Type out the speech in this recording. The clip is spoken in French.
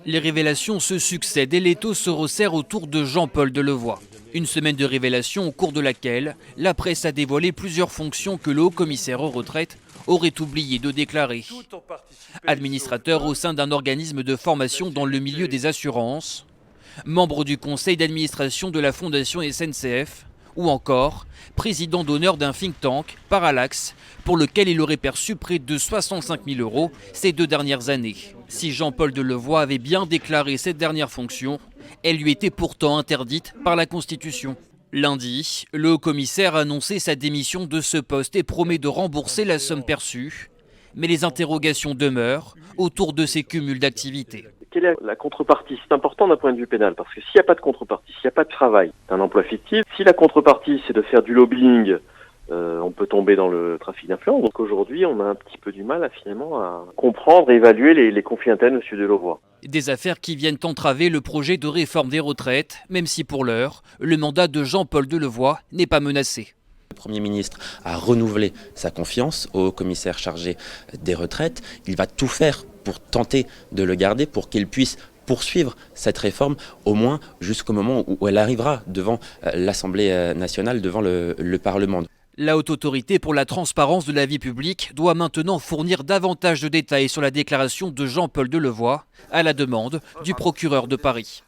Les révélations se succèdent et l'étau se resserre autour de Jean-Paul Delevoye. Une semaine de révélations au cours de laquelle la presse a dévoilé plusieurs fonctions que le haut-commissaire aux retraites aurait oublié de déclarer. Administrateur au sein d'un organisme de formation dans le milieu des assurances, membre du conseil d'administration de la Fondation SNCF, ou encore président d'honneur d'un think tank, Parallax, pour lequel il aurait perçu près de 65 000 € ces 2 dernières années. Si Jean-Paul Delevoye avait bien déclaré cette dernière fonction, elle lui était pourtant interdite par la Constitution. Lundi, le haut-commissaire a annoncé sa démission de ce poste et promet de rembourser la somme perçue. Mais les interrogations demeurent autour de ces cumuls d'activités. Quelle est la contrepartie? C'est important d'un point de vue pénal, parce que s'il n'y a pas de contrepartie, s'il n'y a pas de travail, c'est un emploi fictif. Si la contrepartie, c'est de faire du lobbying, on peut tomber dans le trafic d'influence. Donc aujourd'hui, on a un petit peu du mal à comprendre et évaluer les conflits internes de M. Delevoye. Des affaires qui viennent entraver le projet de réforme des retraites, même si pour l'heure, le mandat de Jean-Paul Delevoye n'est pas menacé. Le Premier ministre a renouvelé sa confiance au commissaire chargé des retraites. Il va tout faire pour tenter de le garder, pour qu'il puisse poursuivre cette réforme, au moins jusqu'au moment où elle arrivera devant l'Assemblée nationale, devant le Parlement. La Haute Autorité pour la transparence de la vie publique doit maintenant fournir davantage de détails sur la déclaration de Jean-Paul Delevoye à la demande du procureur de Paris.